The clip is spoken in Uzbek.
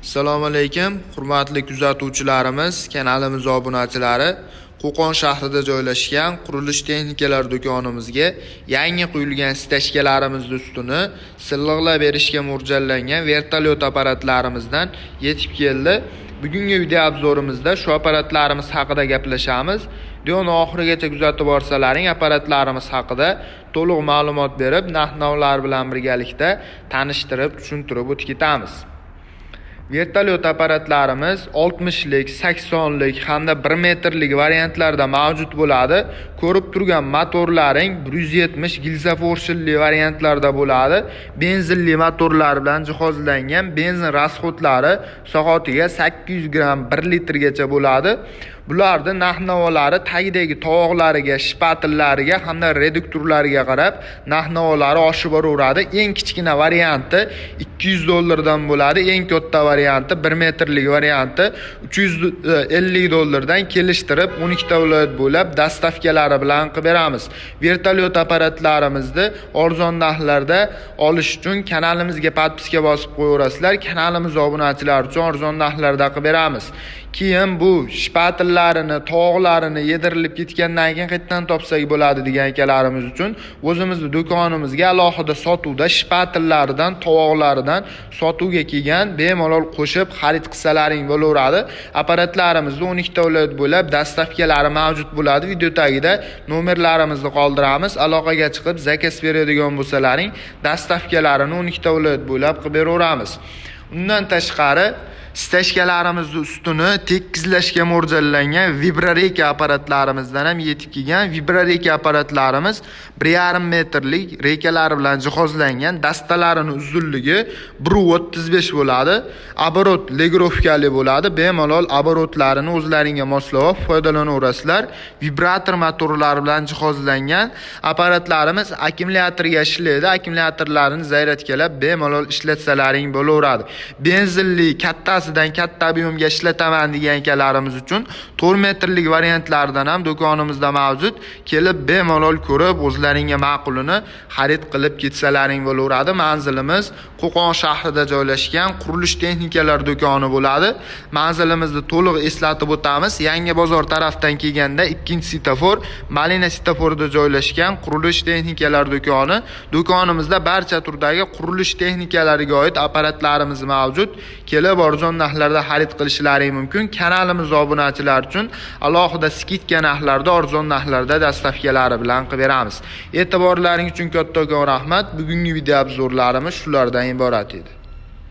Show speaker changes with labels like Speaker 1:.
Speaker 1: Assalomu alaykum, hurmatli kuzatuvchilarimiz, kanalimiz obunachilari. Qo'qon shahrida joylashgan qurilish texnikalari do'konimizga yangi quyilgan stachkalarimiz ustuni silliqlab berishga mo'ljallangan vertolyot apparatlarimizdan yetib keldi. Bugungi video obzorimizda shu apparatlarimiz haqida gaplashamiz. Videoni oxirigacha kuzatib borsalaring, apparatlarimiz haqida to'liq ma'lumot berib, narx-navlar bilan birgalikda tanishtirib, tushuntirib o'tib ketamiz. Vertolyot apparatlarimiz 60lik, 80lik hamda 1 metrlik variantlarda mavjud bo'ladi. Ko'rib turgan motorlaring 170 gilzaforshilli variantlarda bo'ladi. Benzinli motorlar bilan jihozlangan, benzin rasxodlari soatiga 800 gram 1 litrgacha bo'ladi. Bularda narx-navolari tagidagi tovoqlariga, shpatillariga hamda reduktorlariga qarab narx-navolari oshib boraveradi. Eng kichkina varianti $200 bo'ladi, eng katta varianti 1 metrlik varianti $350 kelishtirib 12 ta viloyat bo'ylab dastavkalari bilan qilib beramiz. Vertolyot apparatlarimizni arzon narxlarda olish uchun kanalimizga podpiska bosib qo'yaverasizlar. Kanalimiz obunachilari uchun arzon narxlarda qilib beramiz. Keyin bu shpatillarini, tovoqlarini yedirilib ketgandan keyin qayerdan topsak bo'ladi degan akalarimiz uchun o'zimizning do'konimizga alohida sotuvda shpatillaridan, tovoqlaridan sotuvga kelgan bemalol qo'shib xarid qilsalaring bo'laveradi. Apparatlarimizda 12 ta viloyat bo'ylab dastavkalari mavjud bo'ladi. Video tagida nomerlarimizni qoldiramiz. Aloqaga chiqib zakaz beradigan bo'lsalaring, dastavkalarini 12 ta viloyat bo'ylab qilib beraveramiz. Undan tashqari stachkalarimiz ustuni tekizlashga mo'ljallangan vibrareka apparatlarimizdan ham yetib kelgan. Vibrareka apparatlarimiz 1,5 metrlik rekalar bilan jihozlangan. Dastalarining uzunligi 1.35 bo'ladi. Оборот legrovkali bo'ladi. Bemalol оборотlarini o'zlaringga moslab foydalanaverasizlar. Vibrator motorlar bilan jihozlangan apparatlarimiz akkumulyatorga ishlaydi. Akkumulyatorlarni zaryadkalab bemalol ishlatsalaring bo'laveradi. Benzinli katta katta ob'yomga ishlataman degan akalarimiz uchun 4 metrlik variantlardan ham do'konimizda mavjud. Kelib bemalol ko'rib, o'zlaringga ma'qulini xarid qilib ketsalaring bo'laveradi. Manzilimiz Qo'qon shahrida joylashgan qurilish texnikalari do'koni bo'ladi. Manzilimizni to'liq eslatib o'tamiz. Yangi bozor tarafdan kelganda 2-svetofor, Malina svetoforida joylashgan qurilish texnikalari do'koni. Do'konimizda barcha turdagi qurilish texnikalariga oid apparatlarimiz mavjud. Kelib arzon narxlarda xarid qilishlaring mumkin. Kanalimiz obunachilari uchun alohida skidka narxlarda, arzon narxlarda dastavkalari bilan qilib beramiz. E'tiborlaring uchun kattakon rahmat. Bugungi video obzorlarimiz shulardan iborat edi.